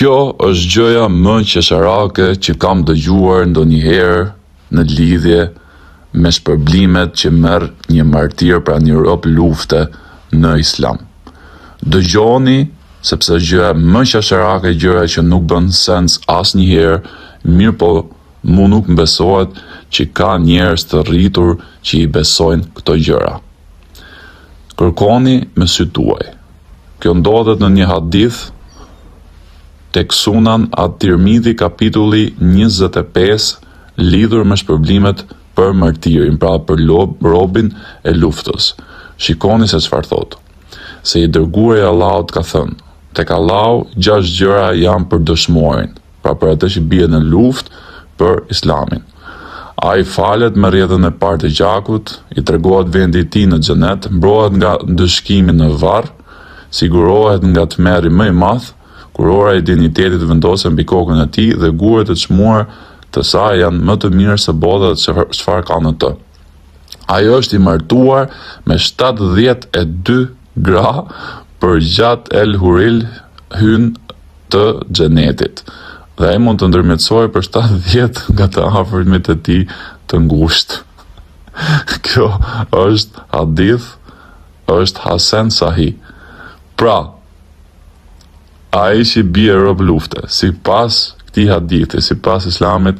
Kjo është gjëja më qesharake që kam dëgjuar ndonjëherë në lidhje me shpërblimet që merr një martir pra një rob lufte në Islam. Dëgjoni, sepse gjëja më qesharake, gjëja që nuk bën sens asnjëherë, mirë po mu nuk më besohet që ka njerëz të rritur që i besojnë këto gjëra. Kërkoni me sy tuaj. Kjo ndodhet në një hadith tek Sunan at-Tirmidhi kapitulli 25 lidhur me shpërblimet për martirin, pra për robin e luftës. Shikoni se çfarë thotë. Se i dërguari i Allahut ka thënë: tek Allahu 6 gjëra janë për dëshmorin, pra për atë që bie në luftë për Islamin. Ai falet me rrjedhën e parë të gjakut, i tregohet vendi i tij në xhenet, mbrohet nga ndëshkimi në varr, sigurohet nga tmerri më i madh, kurora e dinjitetit vendoset mbi kokën e tij dhe guret e çmuar të saj janë më të mirë se bota dhe çfarë ka në të. Ai është i martuar me 72 gra për gjatë El Huril hyn të xhenetit. Dhe ai mund të ndërmjetësojë për 70 nga të afërmit e tij të ngushtë. Kjo është hadith, është Hasan Sahih. Pra, ai që bie rob lufte, sipas këtij hadithi, sipas Islamit,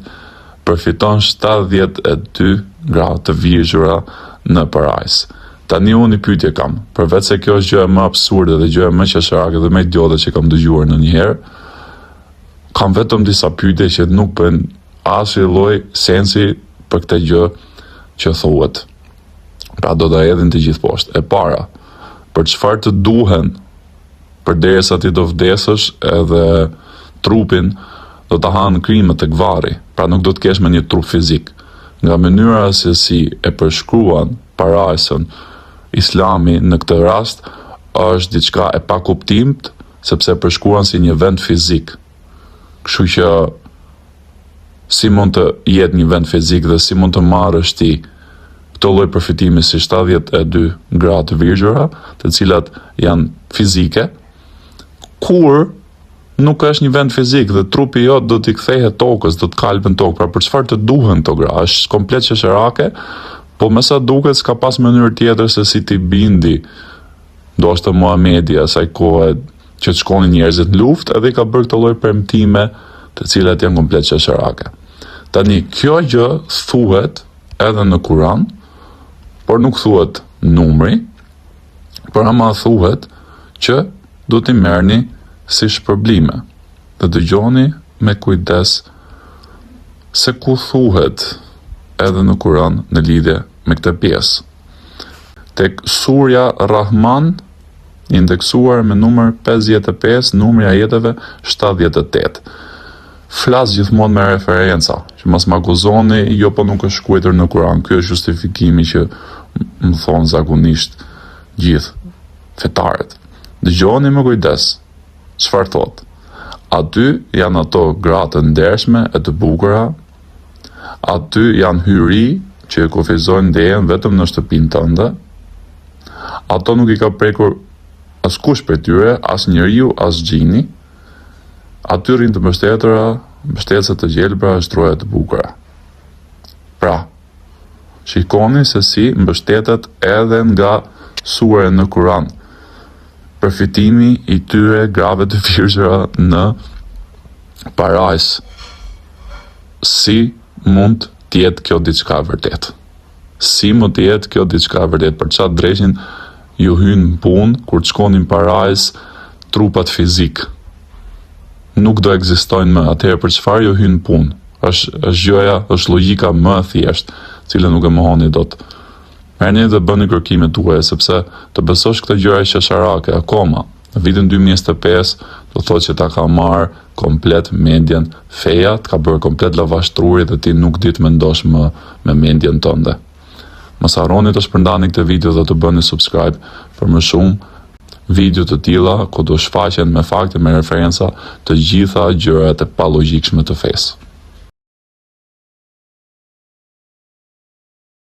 përfiton 72 gra të virgjura në parajs. Tani unë një pyetje kam, përveç se kjo është gjëja më absurde dhe gjëja më qesharake dhe më idiote që kam dëgjuar ndonjëherë, kam vetëm disa pyetje që nuk bën asnjë lloj sensi për këtë gjë që thuhet. Pra do ta hedhin të gjithë poshtë. E para, për çfarë të duhen përderisa ti do vdesësh edhe trupin do ta hanë krimet tek varri, pra nuk do të kesh me një trup fizik. Nga mënyra se si e përshkruan parajsën Islami në këtë rast është diçka e pakuptimt, sepse e përshkruan si një vend fizik. Kështu që si mund të jetë një vend fizik dhe si mund të marrësh ti këto lloj përfitimi si 72 gra të virgjura, të cilat janë fizike, kur nuk është një vend fizik dhe trupi jot do t'i kthehet tokës, do të kalpen tokë. Pra për çfarë të duhen këto gra? Është komplet qesharake, po me sa duket s'ka pas mënyrë tjetër se si t'i bindi ndoshta Muhamedi asaj kohe që të shkonin njerëzit në luftë, edhe i ka bërë këto lloj premtime të cilat janë komplet qesharake. Tani kjo gjë thuhet edhe në Kur'an, por nuk thuhet numri, por ama thuhet që do t'i merrni si shpërblime. Dhe dëgjoni me kujdes se ku thuhet edhe në Kur'an në lidhje me këtë pjesë. Tek surja Rahman, indeksuar me numër 55, numri ajeteve 78. Flas gjithmonë me referenca, që mos më akuzoni, jo po nuk është shkruar në Kur'an. Ky është justifikimi që më thon zakonisht gjithë fetarët. Dëgjoni me kujdes çfarë thot. Aty janë ato gra të ndershme e të bukura, aty janë hyri që e kufizojnë ndejen vetëm në shtëpinë tënde. Ato nuk i ka prekur askush për tyre, as njeriu, as gjini. Aty rrinë të mbështetëra, mbështetëse të gjelbra, shtruaja të bukura. Pra, shikoni se si mbështetet edhe nga sure në Kur'an përfitimi i tyre grave të virgjëra në parajs. Si mund t'jetë kjo diçka vërtet? Si mund t'jetë kjo diçka vërtet? Për çfarë dreshin ju hynë punë kur të shkonin parajs trupat fizik? Nuk do ekzistojnë më, atëherë për çfarë ju hynë punë? Është gjëja, është logjika më e thjeshtë, cilën nuk e mohoni dot. Merrni dhe bëni kërkimet tuaja, sepse të besosh këtë gjëra qesharake akoma në vitin 2025 do thotë që ta ka marrë komplet mendjen feja, të ka bërë komplet lavashtruri dhe ti nuk di të mendosh më me mendjen tënde. Mos harroni të shpërndani këtë video dhe të bëni subscribe për më shumë video të tilla ku do shfaqen me fakte, me referenca të gjitha gjërat e palogjikshme të fesë.